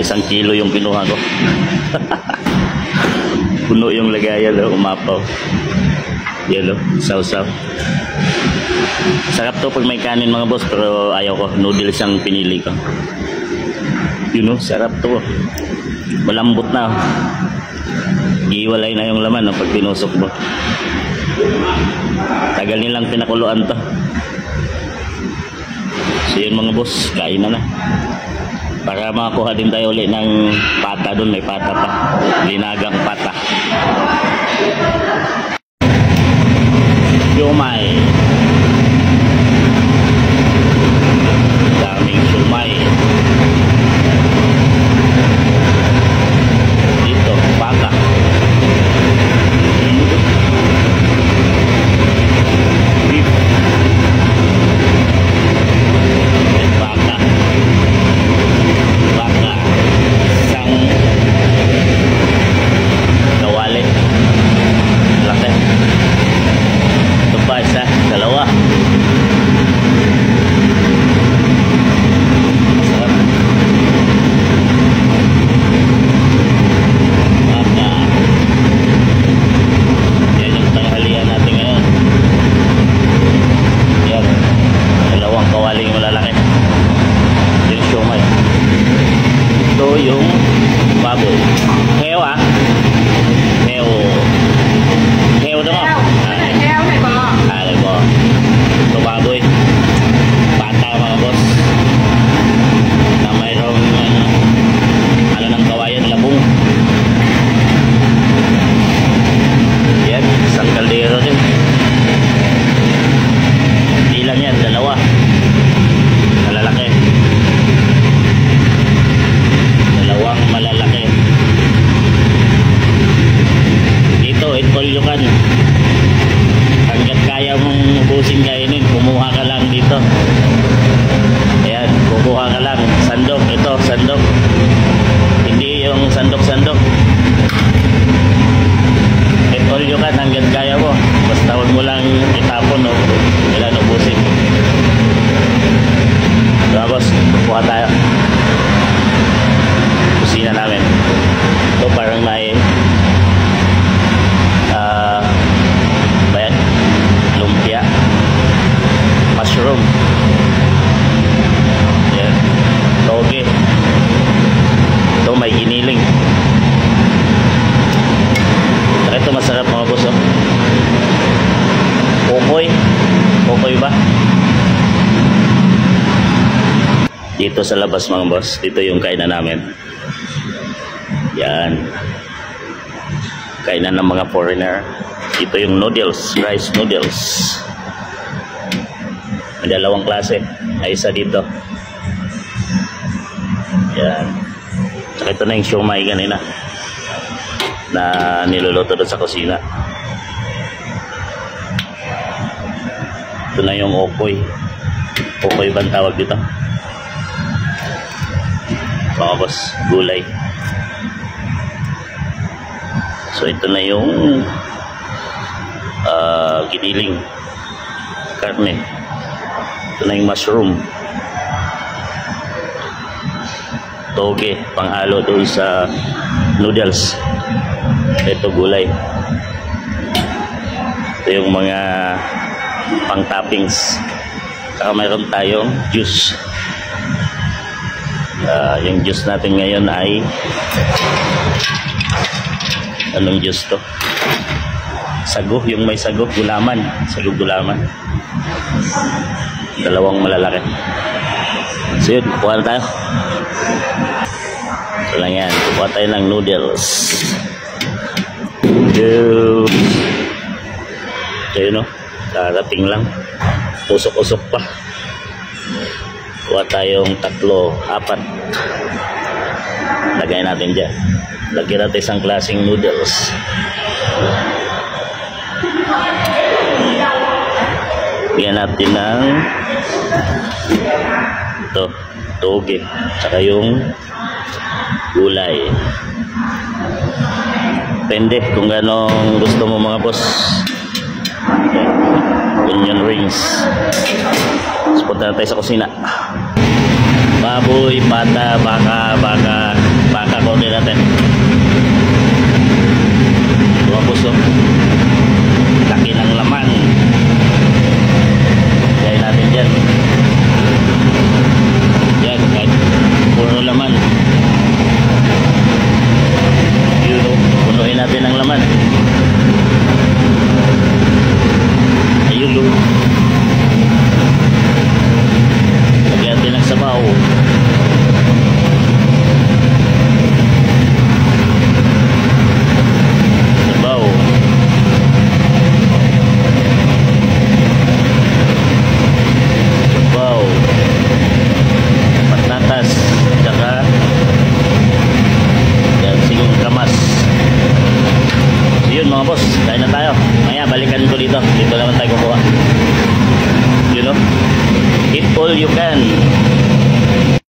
1 kilo yung kinuha ko. Puno yung lagayan, umapaw. Yan, sausaw. Sarap to pag may kanin mga boss, pero ayaw ko. Noodles ang pinili ko. Sarap to. Malambot na. Iiwalay na yung laman pag pinusok mo. Tagal nilang pinakuluan to. So yun mga boss, kain na. Para makakuha din tayo ulit ng pata doon. May pata pa. Linagang pata. Siomai. Daming siomai. Dito, pata. Beef. Pata. Baka. Isang kawali. Laki. Ito pa isa, dalawa. Masarap. Baka. Yan yung tanghalian natin ngayon. Yan. Dalawang kawaling malalaki. Yung siomai. Ito yung baboy. Heo Heo. Heo đúng không? Heo này bò. Này bò. Ito baboy. Bata mga boss. Na mayroong ng kawayan, labong. Yan, isang kaldero din. Hindi lang yan, dalawa. Malalaki. Dalawang malalaki. Dito, itpolyokan. Hanggat kaya mong ubusin kainin, kumuha ka lang dito. Ayan, kukuha ka lang. Sandok, ito, sandok. Hindi yung sandok-sandok. Itpolyokan hanggat kaya mo. Basta huwag mo lang itapon o ilan ubusin. Tapos, kukuha tayo. Kusina namin. Ito parang may lumpia, mushroom, yan, toge. Ito may giniling. Ito masarap mga boss. Popoy ba? Dito sa labas mga boss, dito yung kainan namin. Yan, kainan ng mga foreigner. Ito yung noodles, rice noodles. May dalawang klase. Ay isa dito. Yan. Saka ito na yung siomai kanina na niluluto doon sa kusina. Ito na yung okoy. Okoy ba ang tawag dito? Tapos gulay. So ito na yung giniling karne. Ito na yung mushroom, toge, panghalo doon sa noodles. Ito gulay. Ito yung mga pang toppings. Saka mayroon tayong juice. Yung juice natin ngayon ay anong juice to? Sago, yung may sago, gulaman. Sago gulaman. Dalawang malalaki. So yun, kuha na tayo. So lang yan, kuha tayo ng noodles. So yun o, karating lang. Usok-usok pa. Kuha tayong 3, 4. Lagay natin dyan. Lagyan natin isang klaseng noodles. Bigyan natin ng ito, toge, saka yung gulay. Depende kung anong gusto mo mga boss. Onion rings. So, punta na tayo sa kusina. Baboy, pata, baka, all you can.